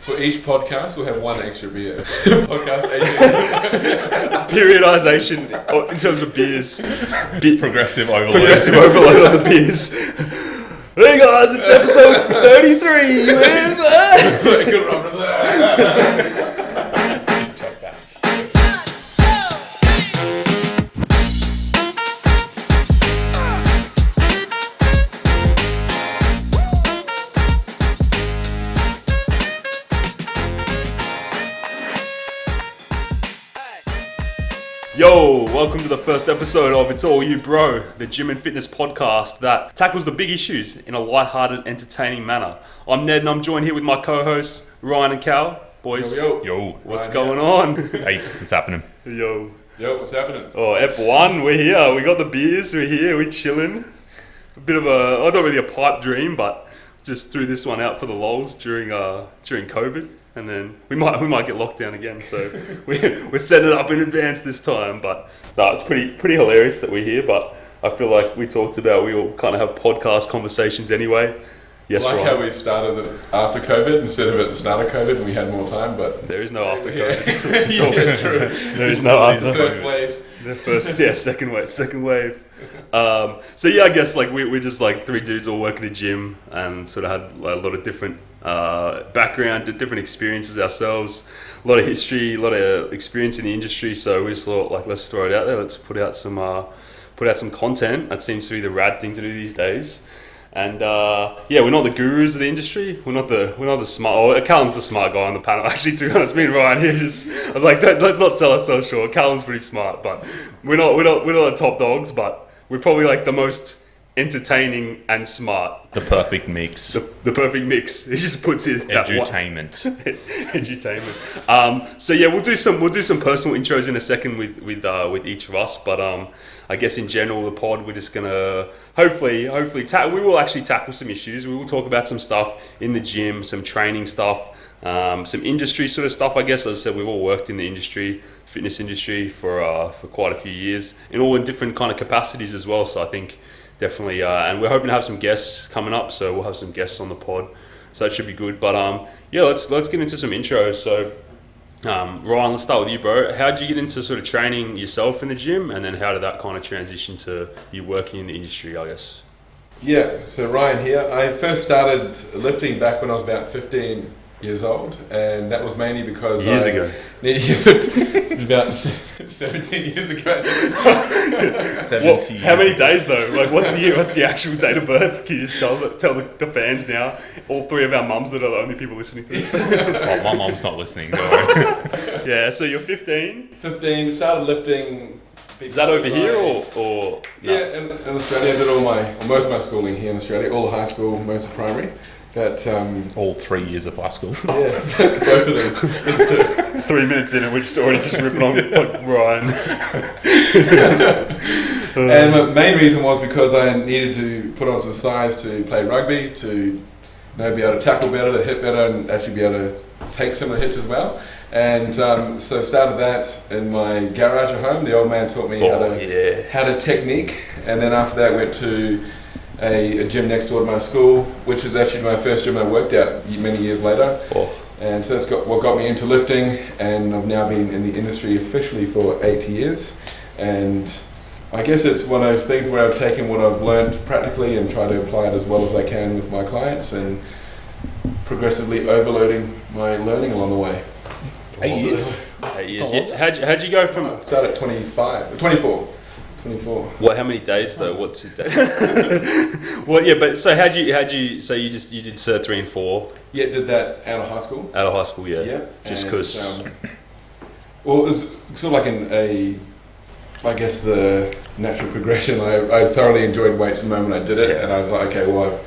For each podcast, we'll have one extra beer. Podcast 18. Periodization in terms of beers. Progressive overload. Progressive overload on the beers. Hey guys, it's episode 33 with... Good run with that. Just chuck that. Yo, welcome to the first episode of It's All You Bro, the gym and fitness podcast that tackles the big issues in a lighthearted, entertaining manner. I'm Ned and I'm joined here with my co-hosts, Ryan and Cal. Boys, Yo. what's going on? Hey, what's happening? Yo, what's happening? Oh, Ep1, we're here. We got the beers, we're here, we're chilling. A bit of not really a pipe dream, but just threw this one out for the lols during COVID. And then we might get locked down again, so we're setting it up in advance this time. But no, it's pretty hilarious that we're here. But I feel like we talked about we all kind of have podcast conversations anyway. Yes, I like Ryan. how we started it after COVID instead of at the start of COVID when we had more time. But There is no after COVID. Yeah, true. There is no after First COVID. wave. The first, second wave. So yeah, I guess like we're just like three dudes all working a gym and sort of had a lot of different background, different experiences ourselves, a lot of history, a lot of experience in the industry. So we just thought like, let's throw it out there. Let's put out some content. That seems to be the rad thing to do these days. And we're not the gurus of the industry. We're not the smart. Oh, Callum's the smart guy on the panel. Actually, to be honest, me and Ryan here I was like, let's not sell ourselves short. Callum's pretty smart, but we're not the top dogs. But we're probably like the most entertaining and smart. The perfect mix. The perfect mix. It just puts it Edutainment. Edutainment. So yeah, we'll do some personal intros in a second with each of us. But I guess in general, the pod, we're just gonna hopefully we will actually tackle some issues. We will talk about some stuff in the gym, some training stuff, some industry sort of stuff. I guess, as I said, we've all worked in the industry, fitness industry for quite a few years, in different kind of capacities as well. So I think definitely, and we're hoping to have some guests coming up. So we'll have some guests on the pod. So that should be good. But let's get into some intros. So. Ryan, let's start with you, bro. How did you get into sort of training yourself in the gym, and then how did that kind of transition to you working in the industry, I guess? Yeah, so Ryan here. I first started lifting back when I was about 15 years old, and that was mainly because Years ago. About 17 years ago. 70. How many days though? Like, what's the actual date of birth? Can you just tell the fans now? All three of our mums that are the only people listening to this. Well, my mom's not listening, don't worry. Yeah, so you're 15. 15, started lifting. Is that over here or no? Yeah, in Australia. I did most of my schooling here in Australia, all the high school, most of primary. But all 3 years of high school. Yeah, both of them. 3 minutes in and we're just already just ripping on Ryan. And the main reason was because I needed to put on some size to play rugby, to be able to tackle better, to hit better, and actually be able to take some of the hits as well. And so started that in my garage at home. The old man taught me how to technique, and then after that went to a gym next door to my school, which was actually my first gym I worked at many years later. And so that's what got me into lifting, and I've now been in the industry officially for 8 years. And I guess it's one of those things where I've taken what I've learned practically and tried to apply it as well as I can with my clients, and progressively overloading my learning along the way. 8 years. 8 years. Yeah. How'd you go from? I started at 24. What? How many days though? What's your day? Well, yeah, but so how'd you? So you did Cert 3 and 4? Yeah, did that out of high school. Out of high school, yeah. Yeah. Just because. Well, it was sort of like I guess the natural progression. I thoroughly enjoyed weights the moment I did it, and I was like, okay, well,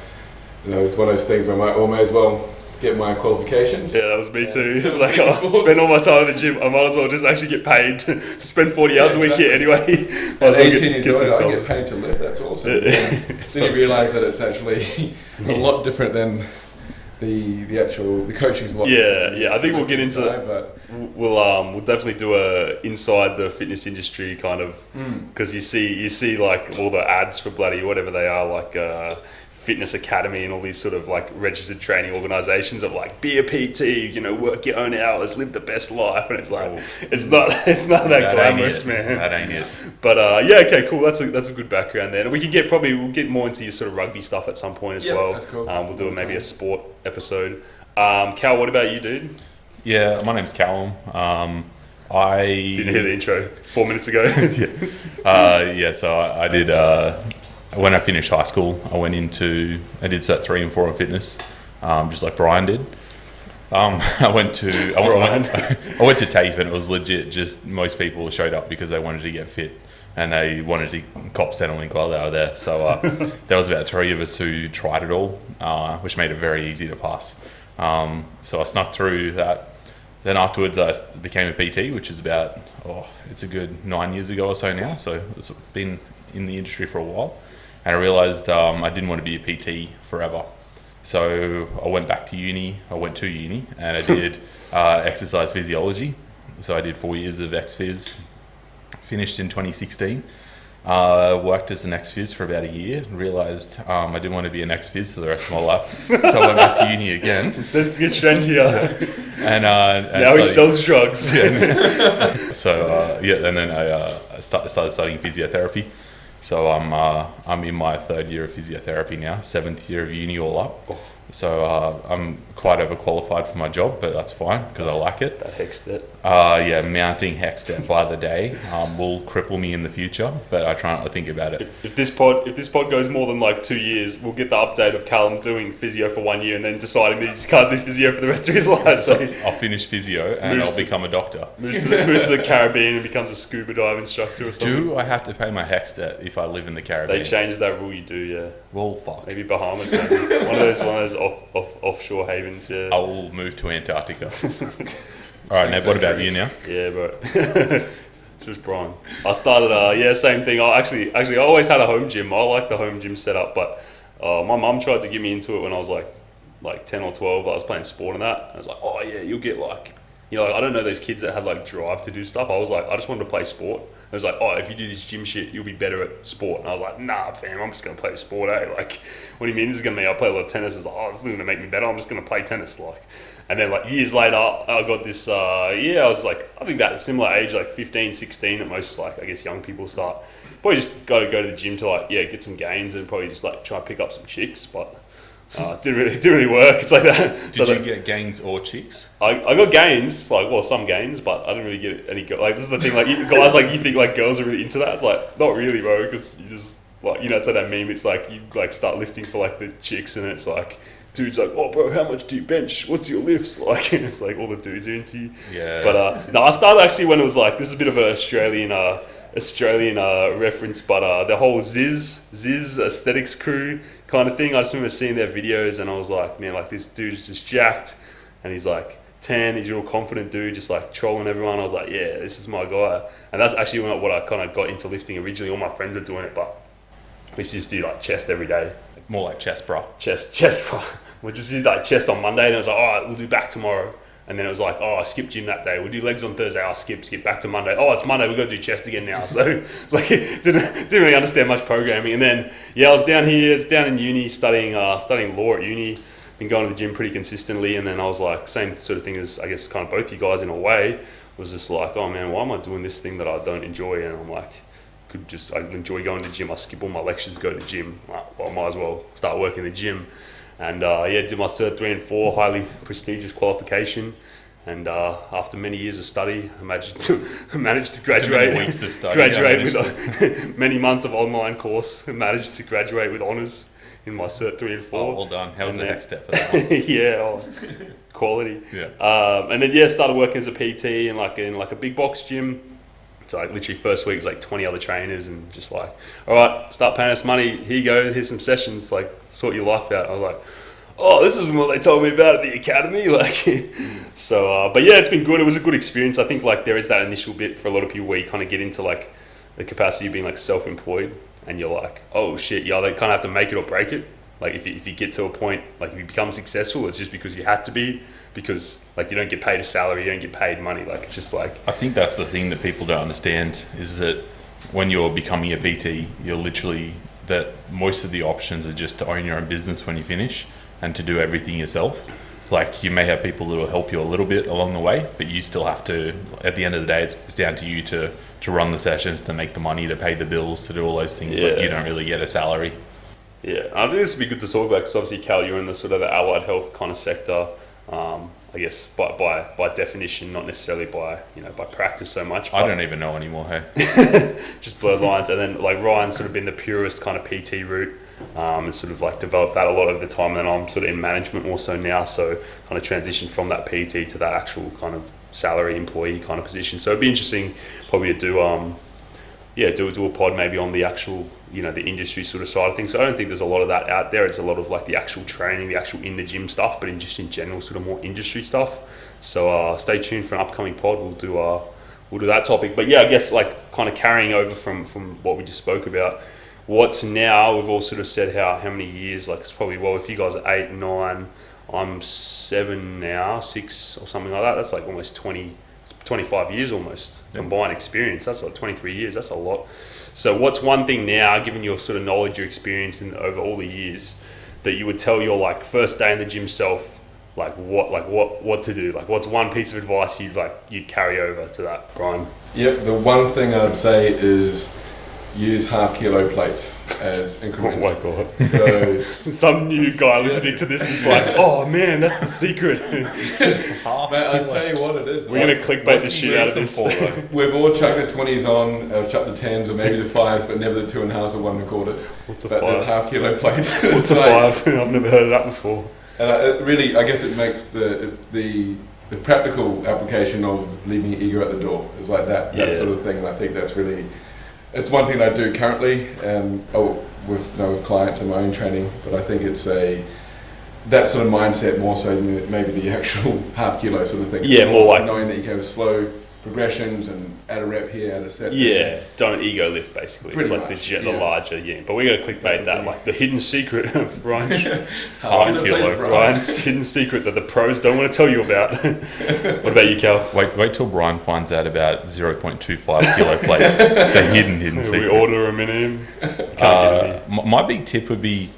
it's one of those things where I might as well get my qualifications. Yeah, that was me too. It was like, I spend all my time in the gym. I might as well just actually get paid to spend 40 hours a week here anyway. At 18 years old, I get paid to lift. That's awesome. Then you realise that it's actually a lot different than the coaching's a lot. Yeah. I think we'll get into that. But we'll definitely do a inside the fitness industry kind of, because you see like all the ads for bloody whatever they are, like fitness academy and all these sort of like registered training organizations of like be a PT, work your own hours, live the best life, and it's like it's not that glamorous, man. That ain't it. But okay, cool. That's a good background there. And we'll get more into your sort of rugby stuff at some point as well. That's cool. We'll do maybe a sport episode. Cal, what about you, dude? Yeah, my name's Callum. You didn't hear the intro 4 minutes ago. So I did. When I finished high school, I did Cert 3 and 4 in fitness, just like Brian did. I went to TAFE, and it was legit. Just most people showed up because they wanted to get fit and they wanted to cop Centrelink while they were there. So there was about 3 of us who tried it all, which made it very easy to pass. So I snuck through that. Then afterwards, I became a PT, which is about it's a good 9 years ago or so now. So it's been in the industry for a while. And I realised I didn't want to be a PT forever. So I went back to uni. I went to uni and I did exercise physiology. So I did 4 years of ex-phys. Finished in 2016. Worked as an ex-phys for about a year. And realised I didn't want to be an ex-phys for the rest of my life. So I went back to uni again. I'm sensing a trend here. And now he sells drugs. And then I started studying physiotherapy. So I'm in my 3rd year of physiotherapy now, 7th year of uni all up. So I'm quite overqualified for my job, but that's fine because I like it. That HEX debt. Mounting HEX debt by the day will cripple me in the future, but I try not to think about it. If this pod goes more than like 2 years, we'll get the update of Callum doing physio for 1 year and then deciding that he just can't do physio for the rest of his life. So I'll finish physio and I'll become a doctor. Moves to the Caribbean and becomes a scuba dive instructor or something. Do I have to pay my HEX debt if I live in the Caribbean? They changed that rule. You do, yeah. Well, fuck. Maybe Bahamas, maybe. one of those offshore havens. Yeah. I will move to Antarctica. All right, Neb, what about you now? Yeah, bro. Just Brian. I started, same thing. I always had a home gym. I like the home gym setup, but my mum tried to get me into it when I was like 10 or 12. I was playing sport and that. I was like, oh yeah, you'll get like, I don't know those kids that had like drive to do stuff. I was like, I just wanted to play sport. I was like, oh, if you do this gym shit, you'll be better at sport. And I was like, nah, fam, I'm just going to play sport, eh? Like, what do you mean this is going to mean? I play a lot of tennis. It's like, oh, this is going to make me better. I'm just going to play tennis. Like, and then like years later, I got this, I was like, I think that at a similar age, like 15, 16, that most like, I guess young people start. Probably just go to the gym to like, get some gains and probably just like try and pick up some chicks. But didn't really work. It's like that. Did you get gains or chicks? I got gains, some gains, but I didn't really get any. Like this is the thing, like guys, like you think like girls are really into that. It's like not really, bro, because you just like it's like that meme. It's like you like start lifting for like the chicks, and it's like dudes like, oh, bro, how much do you bench? What's your lifts? Like it's like all the dudes are into you. Yeah. But no, I started actually when it was like this is a bit of an Australian reference, but the whole Ziz aesthetics crew kind of thing. I just remember seeing their videos and I was like, man, like this dude is just jacked and he's like 10, he's a real confident dude, just like trolling everyone. I was like, yeah, this is my guy. And that's actually what I kind of got into lifting originally. All my friends are doing it, but we just do like chest every day. More like chest bra. Chest bra. We just did like chest on Monday and it was like, all right, we'll do back tomorrow. And then it was like, oh, I skipped gym that day. We'll do legs on Thursday. I'll skip back to Monday. Oh, it's Monday. We've got to do chest again now. So it's like, didn't really understand much programming. And then, I was down here. It's down in uni studying law at uni. Been going to the gym pretty consistently. And then I was like, same sort of thing as, I guess, kind of both you guys in a way. Was just like, oh man, why am I doing this thing that I don't enjoy? And I'm like, I enjoy going to the gym. I skip all my lectures, go to the gym. Well, I might as well start working in the gym. And did my Cert 3 and 4, highly prestigious qualification. And after many years of study, I managed to graduate. Many weeks of study. Graduate with many months of online course. And managed to graduate with honours in my Cert 3 and 4. Oh, well done. How was the next step for that one? Quality. Yeah. And then started working as a PT in a big box gym. So like literally first week was like 20 other trainers and just like, all right, start paying us money. Here you go. Here's some sessions. Like sort your life out. I was like, oh, this isn't what they told me about at the academy. Like, so, but it's been good. It was a good experience. I think like there is that initial bit for a lot of people where you kind of get into like the capacity of being like self-employed and you're like, oh shit, they kind of have to make it or break it. Like if you get to a point, like if you become successful, it's just because you had to be, because like you don't get paid a salary, you don't get paid money. Like it's just like, I think that's the thing that people don't understand is that when you're becoming a PT, you're literally that most of the options are just to own your own business when you finish and to do everything yourself. Like, you may have people that will help you a little bit along the way, but you still have to, at the end of the day, it's down to you to run the sessions, to make the money, to pay the bills, to do all those things. Like, you don't really get a salary. Yeah, I think this would be good to talk about because obviously, Cal, you're in the sort of the allied health kind of sector. I guess by definition, not necessarily by practice so much. I don't even know anymore. Hey, just blurred lines. And then like Ryan's sort of been the purest kind of PT route, and sort of like developed that a lot over the time. And then I'm sort of in management more so now, so kind of transitioned from that PT to that actual kind of salary employee kind of position. So it'd be interesting probably to do a pod maybe on the actual, the industry sort of side of things. So I don't think there's a lot of that out there. It's a lot of like the actual training, the actual in the gym stuff, but in general sort of more industry stuff. So stay tuned for an upcoming pod. We'll do that topic. But yeah, I guess like kind of carrying over from what we just spoke about. What's now, we've all sort of said how many years, like it's probably, well, if you guys are 8, 9, I'm 7 now, 6 or something like that, that's like almost 25 years almost combined experience. That's like 23 years. That's a lot. So what's one thing now, given your sort of knowledge, your experience over all the years, that you would tell your like first day in the gym self, what to do? Like, what's one piece of advice you'd carry over to that, Brian? Yep, the one thing I'd say is use half-kilo plates as increments. Oh my god! So some new guy listening to this is like, "Oh man, that's the secret." Mate, I'll tell you what it is. We're gonna clickbait the shit out of this. We've all chucked the 20s on, chucked the 10s or maybe the 5s, but never the 2.5s or 1.25s. What's a but 5? There's half-kilo plates. What's a 5? I've never heard of that before. And it really, I guess it makes the practical application of leaving your ego at the door. It's like that sort of thing. And I think that's really, it's one thing I do currently, with clients and my own training. But I think it's that sort of mindset more so than maybe the actual half-kilo sort of thing. Yeah, more like knowing that you can have slow progressions and add a rep here, add a set. Yeah, there. Don't ego lift basically. Pretty it's like much, the larger, But we're gonna clickbait that, like the hidden secret of Ryan's half-kilo. Ryan's hidden secret that the pros don't want to tell you about. What about you, Cal? wait till Brian finds out about 0.25 kilo plates. The hidden secret. We order them in him. My big tip would be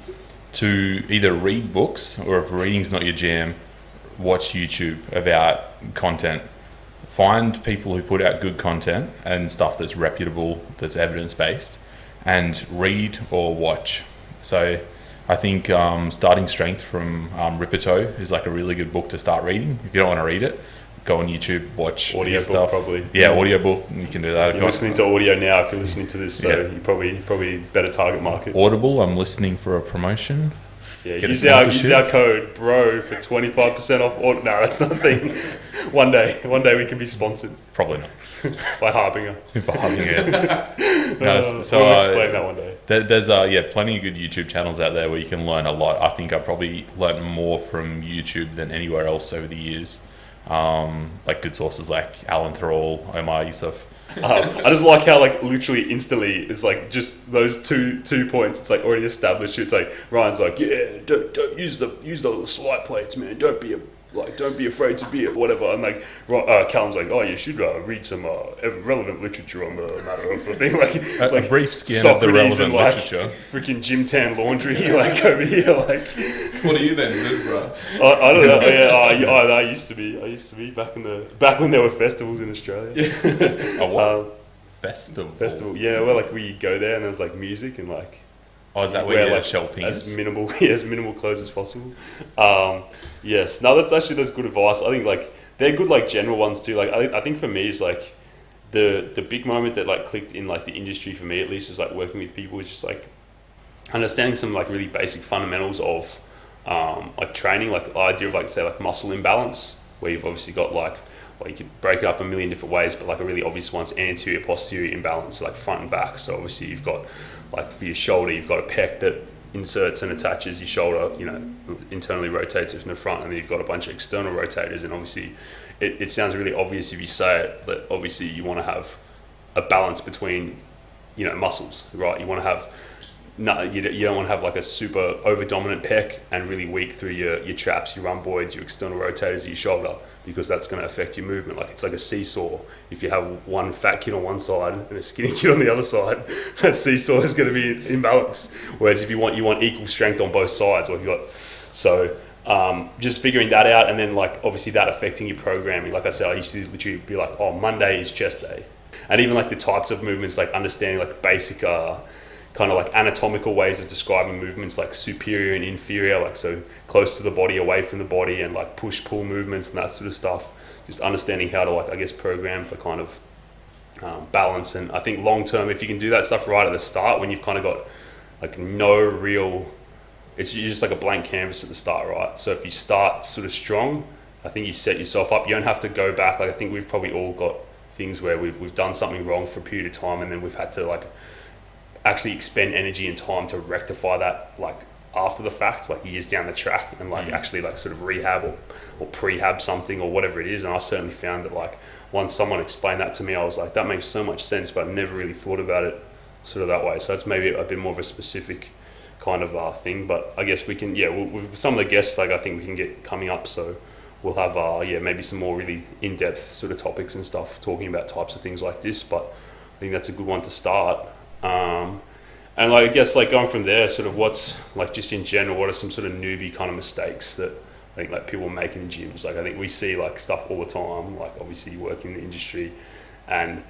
to either read books, or if reading's not your jam, watch YouTube about content. Find people who put out good content and stuff that's reputable, that's evidence-based, and read or watch. So I think Starting Strength from Ripito is like a really good book to start reading. If you don't want to read it, go on YouTube, watch audio stuff. Probably. Yeah, audiobook. You can do that. You're listening to audio now if you're listening to this, so you probably better target market. Audible, I'm listening for a promotion. Yeah, use our code BRO for 25% off. No, that's not a thing. One day we can be sponsored. Probably not. By Harbinger. We'll explain that one day. There's plenty of good YouTube channels out there where you can learn a lot. I think I probably learned more from YouTube than anywhere else over the years. Like good sources like Alan Thrall, Omar Yusuf. I just like how like literally instantly it's like just those two points. It's like already established. It's like Ryan's like, don't use the slight plates, man. Don't be afraid to be it, whatever. And like Callum's like, oh, you should read some relevant literature on the matter of the thing. Like a brief scan Socrates of the relevant and, like, literature. Freaking gym tan laundry like over here. Like, what are you then, Liz, bro? I don't know. Yeah, I used to be back when there were festivals in Australia. Yeah. What? Festival. Yeah, where like we go there and there's like music and like. Oh, is that where you like shell pings? As minimal clothes as possible. Yes. No, that's good advice. I think like they're good like general ones too. Like I think for me is like the big moment that like clicked in like the industry for me at least is like working with people is just like understanding some like really basic fundamentals of like training, like the idea of like say like muscle imbalance, where you've obviously got like you could break it up a million different ways, but like a really obvious one's anterior posterior imbalance, so like front and back. So obviously you've got like for your shoulder, you've got a pec that inserts and attaches your shoulder, internally rotates it from the front, and then you've got a bunch of external rotators. And obviously it sounds really obvious if you say it, but obviously you want to have a balance between muscles, right? You want to have no, you don't want to have like a super over dominant pec and really weak through your traps, your rhomboids, your external rotators, your shoulder, because that's going to affect your movement. Like it's like a seesaw. If you have one fat kid on one side and a skinny kid on the other side, that seesaw is going to be in imbalance. Whereas if you want equal strength on both sides, or if you got so. Just figuring that out, and then like obviously that affecting your programming. Like I said, I used to literally be like, oh, Monday is chest day, and even like the types of movements, like understanding like basic kind of like anatomical ways of describing movements, like superior and inferior, like so close to the body, away from the body, and like push pull movements and that sort of stuff. Just understanding how to like, I guess, program for kind of balance. And I think long term, if you can do that stuff right at the start, when you've kind of got like no real, it's just like a blank canvas at the start, right? So if you start sort of strong, I think you set yourself up. You don't have to go back. Like I think we've probably all got things where we've done something wrong for a period of time, and then we've had to like actually expend energy and time to rectify that, like after the fact, like years down the track, and like actually like sort of rehab or prehab something or whatever it is. And I certainly found that like once someone explained that to me, I was like, that makes so much sense, but I never really thought about it sort of that way. So that's maybe a bit more of a specific kind of thing, but I guess we can, with some of the guests, like I think we can get coming up, so we'll have maybe some more really in-depth sort of topics and stuff, talking about types of things like this. But I think that's a good one to start. And like I guess like going from there, sort of what's like just in general, what are some sort of newbie kind of mistakes that I think like people make in gyms? Like I think we see like stuff all the time, like obviously you work in the industry, and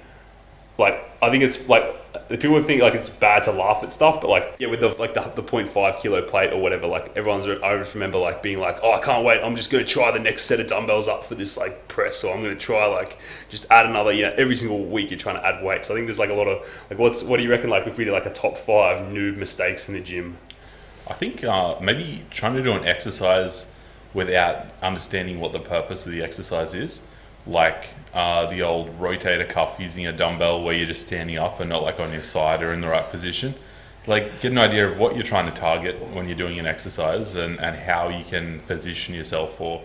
like I think it's like people think like it's bad to laugh at stuff, but like with the 0.5 kilo plate or whatever, like I just remember like being like, oh, I can't wait, I'm just going to try the next set of dumbbells up for this like press, or I'm going to try like just add another, every single week you're trying to add weight. So I think there's like a lot of like what do you reckon, like if we did like a top 5 noob mistakes in the gym? I think maybe trying to do an exercise without understanding what the purpose of the exercise is. Like the old rotator cuff using a dumbbell where you're just standing up and not like on your side or in the right position. Like get an idea of what you're trying to target when you're doing an exercise, and how you can position yourself or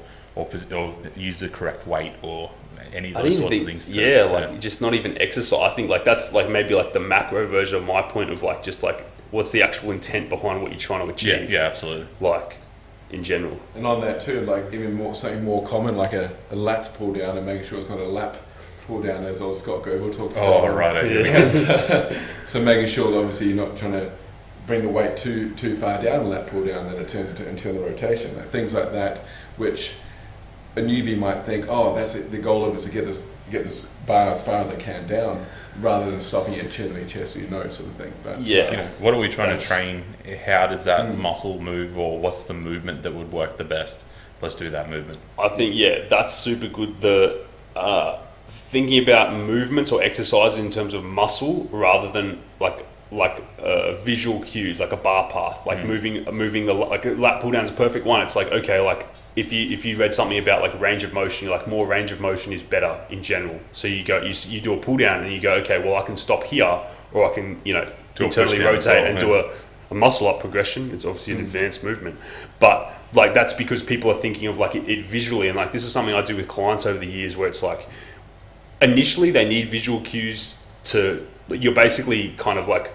use the correct weight or any of those sorts of things. Just not even exercise. I think like that's like maybe like the macro version of my point of like just like what's the actual intent behind what you're trying to achieve. Yeah, absolutely. Like in general. And on that too, like even more, something more common, like a lats pull down, and making sure it's not a lap pull down, as old Scott Goble talks about. Oh, right. Yeah. So making sure that obviously you're not trying to bring the weight too far down a lap pull down that it turns into internal rotation, like things like that, which a newbie might think, oh, that's it, the goal of it is to get this bar as far as I can down, rather than stopping it internally, chest or your nose sort of thing. But what are we trying to train? How does that muscle move, or what's the movement that would work the best? Let's do that movement. I think that's super good. The thinking about movements or exercises in terms of muscle rather than like visual cues, like a bar path, like moving the like a lat pull down is a perfect one. It's like, okay, like if you read something about like range of motion, you're like more range of motion is better in general. So you do a pull down and you go, okay, well I can stop here, or I can internally rotate and do a muscle up progression. It's obviously an advanced movement, but like that's because people are thinking of like it visually. And like this is something I do with clients over the years, where it's like initially they need visual cues to, you're basically kind of like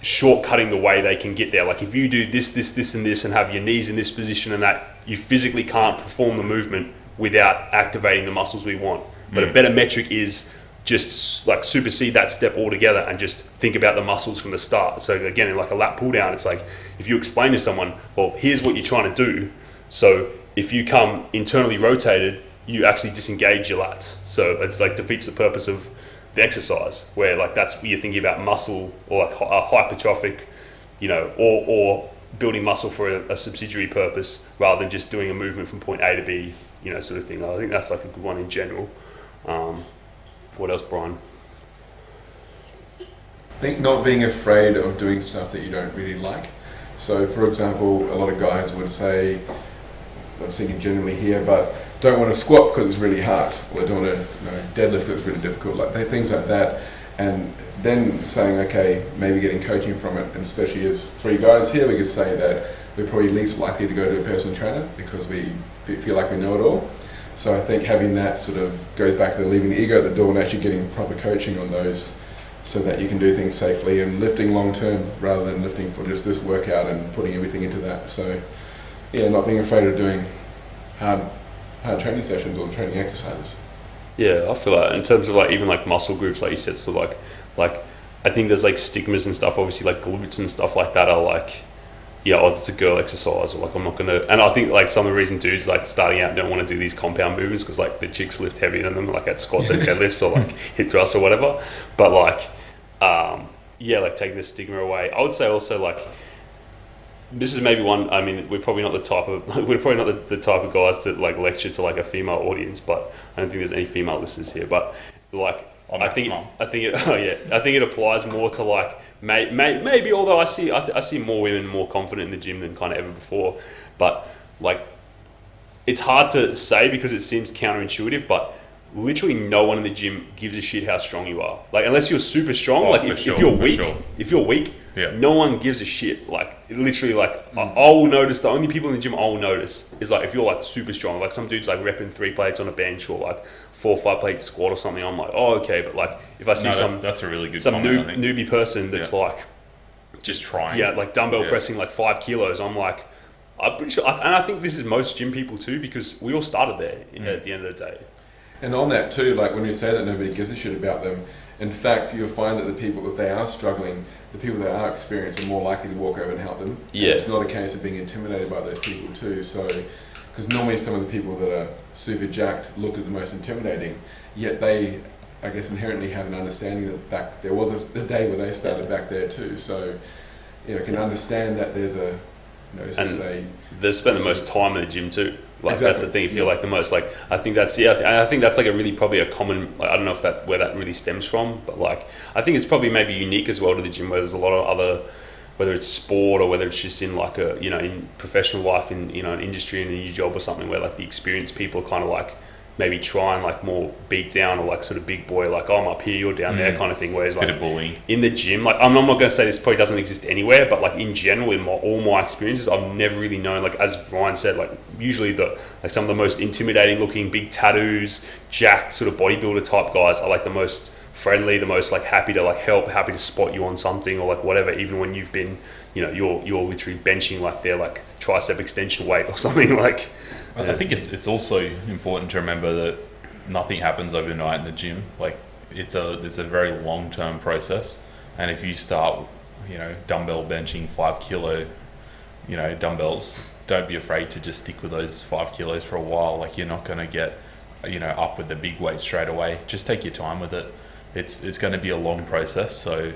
shortcutting the way they can get there. Like if you do this and this and have your knees in this position and that, you physically can't perform the movement without activating the muscles we want. But a better metric is just like supersede that step altogether and just think about the muscles from the start. So again, in like a lat pull down, it's like if you explain to someone, well, here's what you're trying to do. So if you come internally rotated, you actually disengage your lats. So it's like defeats the purpose of the exercise, where like that's you're thinking about muscle or like a hypertrophic, or building muscle for a subsidiary purpose rather than just doing a movement from point A to B, sort of thing. I think that's like a good one in general. What else, Brian? I think not being afraid of doing stuff that you don't really like. So for example, a lot of guys would say, I'm thinking generally here, but don't want to squat because it's really hard, or don't want to deadlift because it's really difficult, like things like that. And then saying, okay, maybe getting coaching from it, and especially as 3 guys here, we could say that we're probably least likely to go to a personal trainer because we feel like we know it all. So I think having that sort of goes back to leaving the ego at the door and actually getting proper coaching on those so that you can do things safely and lifting long term rather than lifting for just this workout and putting everything into that. So yeah, not being afraid of doing hard training sessions or training exercises. Yeah, I feel that in terms of like even like muscle groups, like you said, so like I think there's like stigmas and stuff. Obviously, like glutes and stuff like that are like, yeah, oh, it's a girl exercise, or like I'm not gonna. And I think like some of the reason dudes like starting out don't want to do these compound movements because like the chicks lift heavier than them, like at squats and deadlifts or like hip thrusts or whatever. But like, yeah, like taking the stigma away. I would say also like, this is maybe one. I mean, we're probably not the type of guys to like lecture to like a female audience, but I don't think there's any female listeners here. But like, I think it applies more to like maybe. Although I see more women more confident in the gym than kind of ever before, but like, it's hard to say because it seems counterintuitive, but literally no one in the gym gives a shit how strong you are. Like, unless you're super strong, like if you're weak, yeah, no one gives a shit. Like, literally, like I will notice. The only people in the gym I will notice is like if you're like super strong. Like some dudes like repping 3 plates on a bench or like 4 or 5 plate squat or something. I'm like, oh, okay. But like if I see that's a really good some comment, newbie person that's like just trying, like dumbbell pressing like 5 kilos, I'm like, I'm pretty sure, and I think this is most gym people too, because we all started there at the end of the day. And on that too, like when you say that nobody gives a shit about them, in fact, you'll find that the people, if they are struggling, the people that are experienced are more likely to walk over and help them. Yeah. And it's not a case of being intimidated by those people too. So, because normally some of the people that are super jacked look at the most intimidating, yet they, I guess, inherently have an understanding that there was a day where they started back there too. So, can understand that there's a, they spend the most time in the gym too. Like exactly. That's the thing. If you're like the most like, I think that's I think that's like a really probably a common. Like, I don't know if where that really stems from, but like I think it's probably maybe unique as well to the gym, where there's a lot of other, whether it's sport or whether it's just in like a in professional life, in an industry, in a new job or something, where like the experienced people are kind of like maybe try and like more beat down or like sort of big boy, like, oh, I'm up here, you're down there kind of thing. Whereas like bit of bullying in the gym, like I'm not going to say this probably doesn't exist anywhere, but like in general, in all my experiences, I've never really known, like as Ryan said, like usually some of the most intimidating looking, big tattoos, jacked sort of bodybuilder type guys are like the most friendly, the most like happy to like help, happy to spot you on something or like whatever, even when you've been, you're literally benching like their like tricep extension weight or something like. I think it's also important to remember that nothing happens overnight in the gym. Like it's a very long-term process, and if you start dumbbell benching 5 kilo dumbbells, don't be afraid to just stick with those 5 kilos for a while. Like you're not going to get up with the big weight straight away. Just take your time with it. It's going to be a long process, so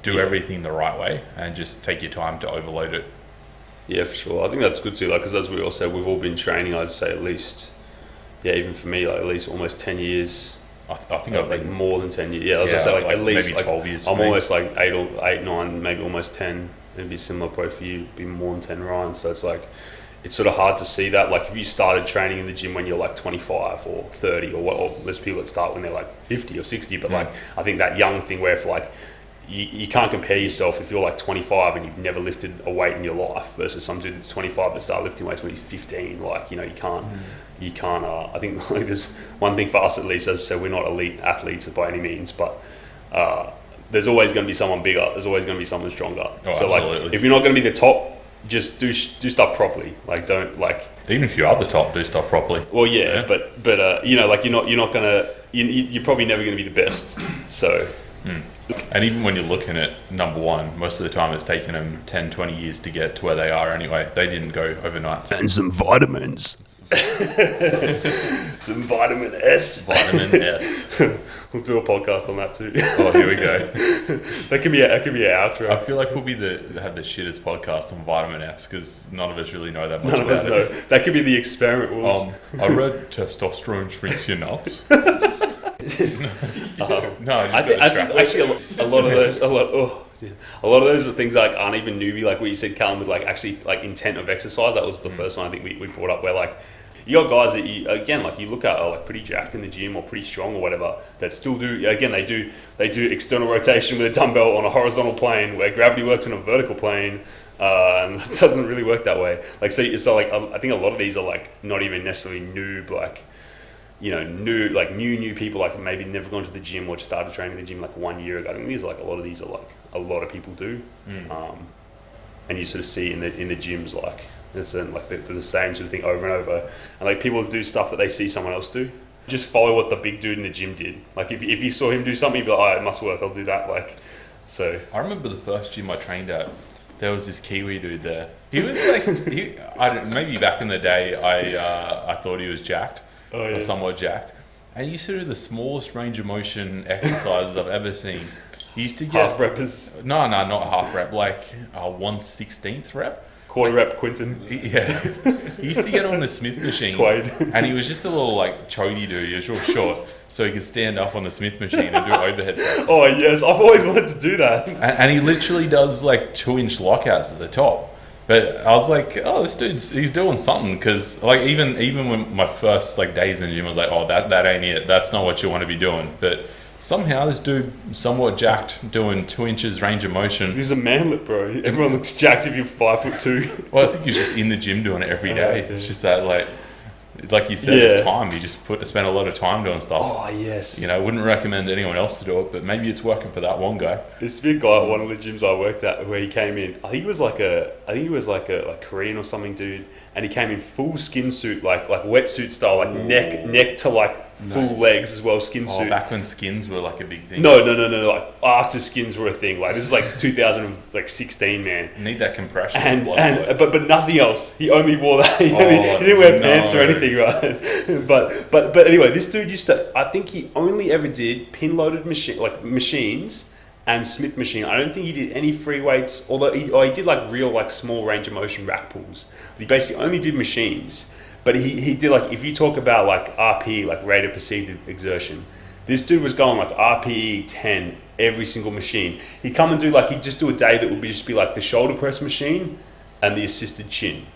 do everything the right way and just take your time to overload it. Yeah, for sure. I think that's good too. Like, because as we all said, we've all been training. I'd say at least, even for me, like at least almost 10 years. I think I've like been more than 10 years. Yeah, I was gonna say like at least maybe 12 years. I'm almost like 8, 9, maybe almost 10. It'd be similar probably for you, be more than 10, Ryan. So it's like, it's sort of hard to see that. Like if you started training in the gym when you're like 25 or 30 or there's people that start when they're like 50 or 60. But like I think that young thing where if like you can't compare yourself if you're like 25 and you've never lifted a weight in your life versus some dude that's 25 that started lifting weights when he's 15. Like you can't. I think like there's one thing for us at least, as I said, we're not elite athletes by any means, but there's always going to be someone bigger. There's always going to be someone stronger. Oh, so absolutely. Like if you're not going to be the top, just do stuff properly. Like don't like. Even if you are the top, do stuff properly. Well, yeah. but like you're not gonna. You're probably never going to be the best. So. And even when you're looking at number one, most of the time it's taken them 10, 20 years to get to where they are anyway. They didn't go overnight. And some vitamins. Some vitamin S. Vitamin S. We'll do a podcast on that too. Oh, here we go. That could be an outro. I feel like we'll have the shittest podcast on vitamin S because none of us really know that much None of us know. That could be the experiment. I read testosterone shrinks your nuts. No, I think actually a lot of those are things like aren't even newbie, like what you said, Callum, with like actually like intent of exercise. That was the first one I think we brought up, where like you got guys that you look at are like pretty jacked in the gym or pretty strong or whatever that still do they do external rotation with a dumbbell on a horizontal plane where gravity works in a vertical plane. And it doesn't really work that way. Like so like I think a lot of these are like not even necessarily noob, like new people, like maybe never gone to the gym or just started training in the gym like 1 year ago. I think there's like a lot of these are like a lot of people do, and you sort of see in the gyms like it's like the same sort of thing over and over, and like people do stuff that they see someone else do. Just follow what the big dude in the gym did. Like if you saw him do something, you'd be like, oh, it must work. I'll do that. Like, so I remember the first gym I trained at. There was this Kiwi dude there. He was like, maybe back in the day, I thought he was jacked, or somewhat jacked. And he used to do the smallest range of motion exercises I've ever seen. He used to get half reppers. No, not half rep, like 1/16th rep. Quarter rep Quinton. Yeah. He used to get on the Smith machine. Quaid. And he was just a little like chody dude. He was real short. So he could stand up on the Smith machine and do overhead presses. Oh yes, I've always wanted to do that. And he literally does like 2-inch lockouts at the top. But I was like, oh, this dude's, he's doing something. Because like even when my first like days in the gym, I was like, oh, that ain't it. That's not what you want to be doing. But somehow this dude somewhat jacked doing 2 inches range of motion. He's a manlet, bro. Everyone looks jacked if you're 5'2". Well, I think he's just in the gym doing it every day. It's just that like you said, it's time. You just spend a lot of time doing stuff. Oh yes. I wouldn't recommend anyone else to do it, but maybe it's working for that one guy. This big guy at one of the gyms I worked at, where he came in. I think he was like a Korean or something, dude. And he came in full skin suit, like wetsuit style, like neck to like full legs as well, skin suit. Back when skins were like a big thing. No. Like after skins were a thing. Like this is like 2016, man. You need that compression. But nothing else. He only wore that. He didn't wear pants or anything, right? but anyway, this dude used to. I think he only ever did pin loaded machines and Smith machine. I don't think he did any free weights. Although he did like real like small range of motion rack pulls. But he basically only did machines. But he did like, if you talk about like RPE, like rate of perceived exertion, this dude was going like RPE 10 every single machine. He'd come and do like, he'd just do a day that would just be like the shoulder press machine and the assisted chin.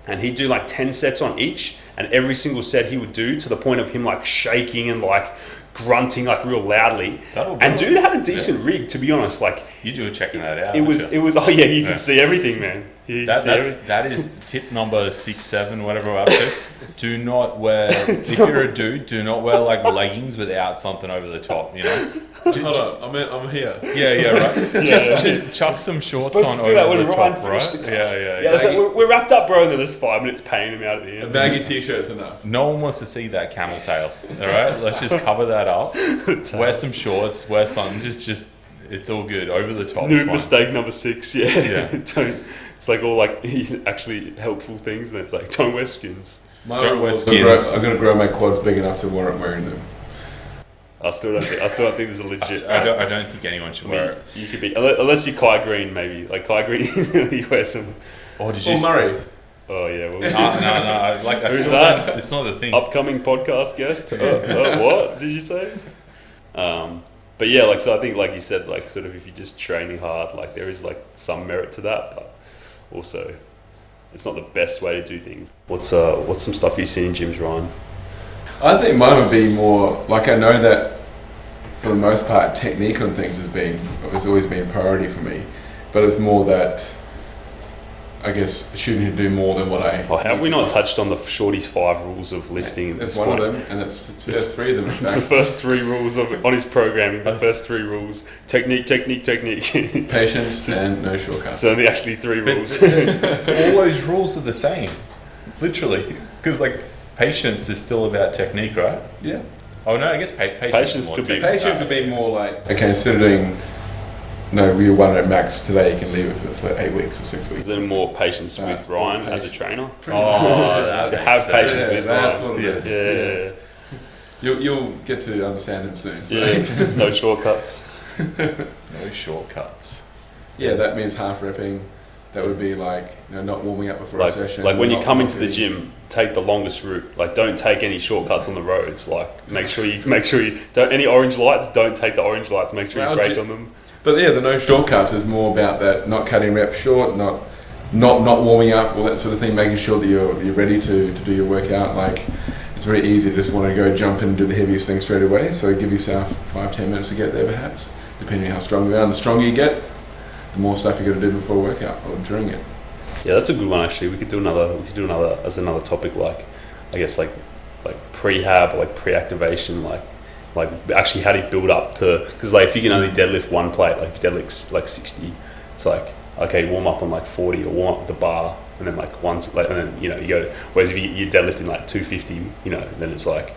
And he'd do like 10 sets on each, and every single set he would do to the point of him like shaking and like grunting like real loudly. And dude had a decent rig, to be honest. Like you were checking that out. It was oh yeah, you could see everything, man. That is tip number 6, 7, whatever we're up to. Do not wear, if you're a dude, do not wear like leggings without something over the top, Hold on, I'm here. Yeah, right. Just chuck some shorts on over the top, right? Yeah. It's like, we're wrapped up, bro, and then there's 5 minutes paying him out at the end. A baggy t-shirt's enough. No one wants to see that camel tail, all right? Let's just cover that up. Wear some shorts, wear something, just it's all good, over the top. New mistake number 6, It's like all like actually helpful things, and it's like, don't wear skins. Don't wear skins. I'm going to grow my quads big enough to warrant wearing them. I still don't think there's a legit. I don't think anyone should wear it. You could be, unless you're Kai Green, maybe like Kai Green. You wear some. Or Murray. Oh yeah. Well, no. Like, who's that? It's not a thing. Upcoming podcast guest. What did you say? But yeah, like, so I think, like you said, like sort of if you're just training hard, like there is like some merit to that, but also it's not the best way to do things. What's some stuff you see in gyms, Ryan? I think mine would be more, like, I know that for the most part technique on things has always been a priority for me, but it's more that I guess shooting to do more than what I. Well, have we not touched on the Shorty's 5 rules of lifting? That's one of them, and there's 3 of them. It's the first 3 rules on his programming. The first 3 rules: technique. Patience and no shortcuts. So only actually 3 rules. All those rules are the same, literally, because like patience is still about technique, right? Yeah. Oh no, I guess patience could be. Patience would be more like, okay, instead of doing real 1 rep max today, you can leave it for 8 weeks or 6 weeks. Is there more patience with Ryan as a trainer? Have patience with Ryan. That's Ryan. what it is. Yeah. You'll get to understand him soon. So. Yeah. No shortcuts. No shortcuts. Yeah, that means half repping. That would be like not warming up before a session. Like when you come into the gym, take the longest route. Like don't take any shortcuts on the roads. Like make sure you don't any orange lights. Don't take the orange lights. Make sure you brake on them. But yeah, the no shortcuts is more about that, not cutting reps short, not warming up, all that sort of thing, making sure that you're ready to do your workout. Like it's very easy to just want to go jump in and do the heaviest thing straight away. So give yourself 5-10 minutes to get there, perhaps, depending on how strong you are. And the stronger you get, the more stuff you got to do before a workout or during it. Yeah, that's a good one actually. We could do another as another topic. Like I guess like prehab, like pre-activation, like actually how do you build up to, because like if you can only deadlift one plate, like if you deadlift like 60, it's like, okay, warm up on like 40 or warm up with the bar, and then like once, like, and then, you know, you go, whereas if you're deadlifting like 250, you know, then it's like,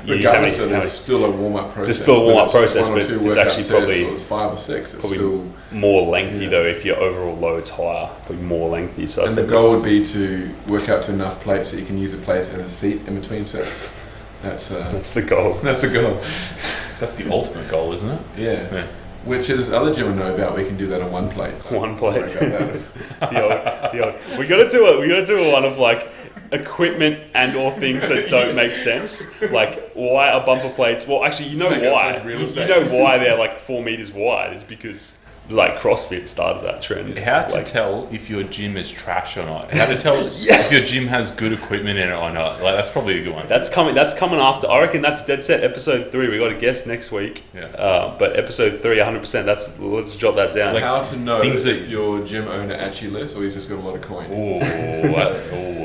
regardless, there's still a warm-up process. There's still a warm-up process, but it's actually probably, it's 5 or 6. It's probably still more lengthy though. If your overall load's higher, probably more lengthy. So and the goal would be to work out to enough plates that you can use the plates as a seat in between sets. That's the goal. That's the goal. That's the ultimate goal, isn't it? Yeah. Which is other gym I know about. We can do that on one plate. One plate. The We gotta do a one of like equipment and or things that don't make sense. Like, why are bumper plates? Well, actually, you know why. You know why they're like 4 meters wide is because like CrossFit started that trend. How to like, tell if your gym is trash or not? How to tell if your gym has good equipment in it or not? Like, that's probably a good one. That's coming after. I reckon that's dead set. Episode 3. We got a guest next week. Yeah. But episode 3, 100%. Let's jot that down. Like how to know if your gym owner actually lives or he's just got a lot of coin.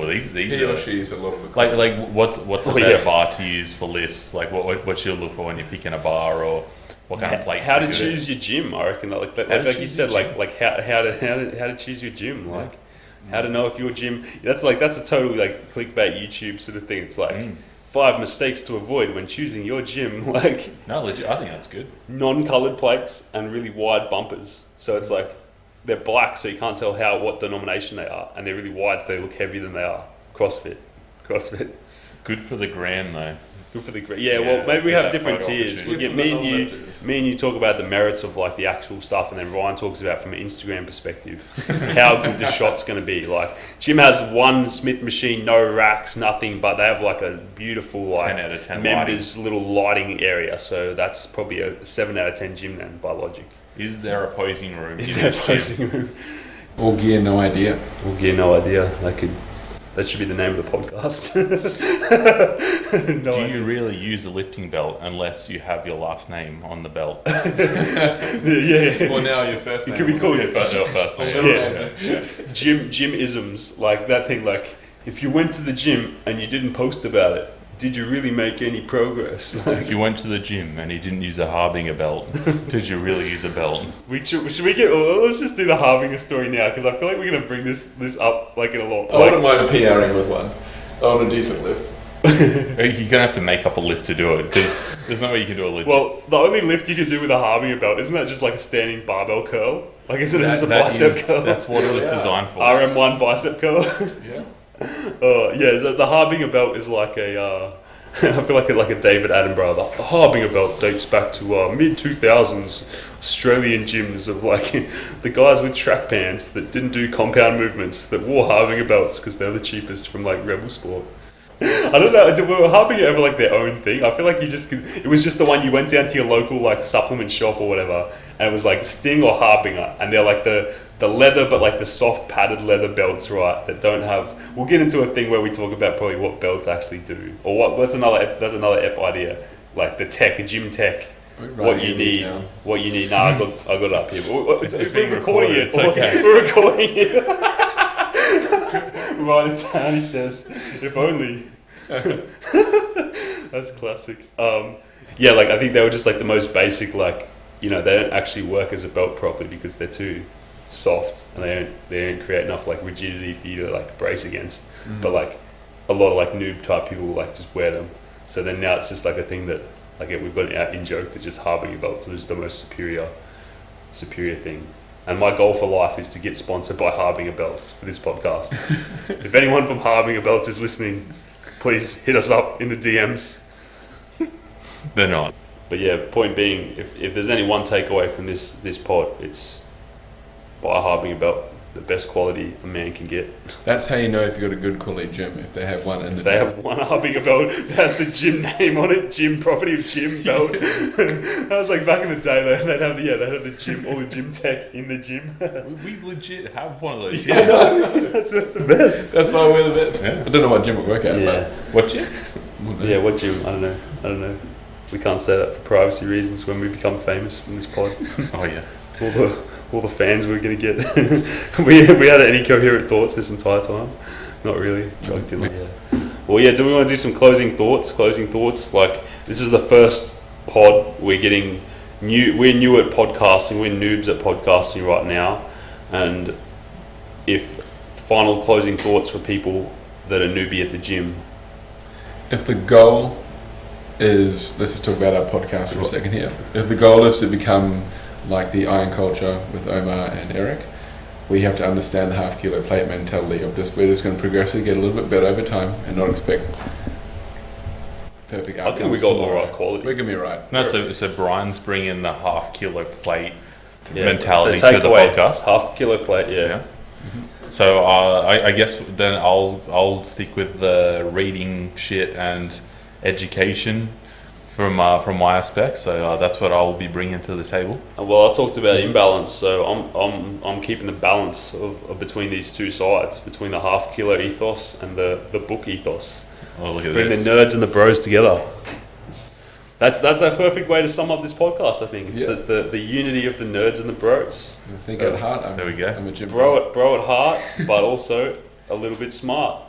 These he or she's a lot of a coin. Like what's a better bar to use for lifts? Like what should you look for when you're picking a bar, or what kind of plates? How to choose your gym? I reckon. Like you said, like how to choose your gym. Like how to know if your gym. That's a totally like clickbait YouTube sort of thing. It's like 5 mistakes to avoid when choosing your gym. Like no, legit. I think that's good. Non-colored plates and really wide bumpers. So it's like they're black, so you can't tell what denomination they are, and they're really wide, so they look heavier than they are. CrossFit. Good for the gram though. Good for the well, maybe we have different tiers. We get me and you talk about the merits of like the actual stuff, and then Ryan talks about from an Instagram perspective how good the shot's going to be. Like Jim has one Smith machine, no racks, nothing, but they have like a beautiful like 10 out of 10 members little lighting area. So that's probably a 7 out of 10 gym then by logic. Is there a posing room? All gear, no idea. All gear, no idea. That should be the name of the podcast. Do you really use a lifting belt unless you have your last name on the belt? Yeah. Well, now your first name. It could be called your first name. Yeah. Gym isms, like that thing. Like if you went to the gym and you didn't post about it, did you really make any progress? If you went to the gym and you didn't use a Harbinger belt, did you really use a belt? Should we get? Well, let's just do the Harbinger story now, because I feel like we're gonna bring this up like in a lot. I wouldn't mind PRing with one on a decent lift. You're gonna have to make up a lift to do it, because there's no way you can do a lift. Well, the only lift you can do with a Harbinger belt, isn't that just like a standing barbell curl? Like, isn't it just a bicep curl? That's what it was designed for. RM1 bicep curl. Yeah. The Harbinger belt is like a. I feel like a David Attenborough. The Harbinger belt dates back to mid 2000s Australian gyms of like the guys with track pants that didn't do compound movements that wore Harbinger belts because they're the cheapest from like Rebel Sport. I don't know. Were Harbinger ever like their own thing? I feel like it was just the one you went down to your local like supplement shop or whatever, and it was like Sting or Harbinger, and they're like the leather, but like the soft padded leather belts, right? That don't have. We'll get into a thing where we talk about probably what belts actually do, or that's another ep idea, like the tech, gym tech. What you need. Nah, I got it up here. We're recording it. It's okay. We're recording it. Write it down. He says, "If only." That's classic. Like I think they were just like the most basic. Like, you know, they don't actually work as a belt properly because they're too soft and they don't create enough like rigidity for you to like brace against. But like a lot of like noob type people like just wear them. So then now it's just like a thing that like we've got an in joke that just Harbinger belts are just the most superior thing. And my goal for life is to get sponsored by Harbinger belts for this podcast. If anyone from Harbinger belts is listening, please hit us up in the DMs. They're not. But yeah, point being, if there's any one takeaway from this pod, it's buy a Harbinger belt, the best quality a man can get. That's how you know if you've got a good quality gym, if they have one in the They have one Harbinger belt that has the gym name on it, gym property of gym belt. That was like back in the day, they'd have the gym, all the gym tech in the gym. We legit have one of those. Yeah, no, that's the best. That's why we're the best. Yeah. I don't know what gym would work at, but what gym? Yeah, what gym? I don't know. We can't say that for privacy reasons when we become famous from this pod. Oh yeah. All the fans we're going to get. we had any coherent thoughts this entire time? Not really. Drugged in. Yeah. Well, yeah. Do we want to do some closing thoughts? Like, this is the first pod. We're getting new. We're new at podcasting. We're noobs at podcasting right now. And if final closing thoughts for people that are newbie at the gym. If the goal is, let's just talk about our podcast for a second here. If the goal is to become like the Iron Culture with Omar and Eric, we have to understand the half kilo plate mentality of we're just going to progressively get a little bit better over time and not expect perfect outcomes. I think we got all right quality. We're going to be right. No, so Brian's bringing the half kilo plate Yeah, mentality so to the takeaway, podcast. Half kilo plate, yeah. So I guess then I'll stick with the reading shit and education from my aspect. So that's what I'll be bringing to the table. Well, I talked about imbalance, so I'm keeping the balance of between these two sides, between the half kilo ethos and the book ethos. Oh, look at Bring this. the nerds and the bros together. That's a perfect way to sum up this podcast. I think it's the unity of the nerds and the bros. I think at heart, There we go. I'm a gym Bro at heart, but also a little bit smart.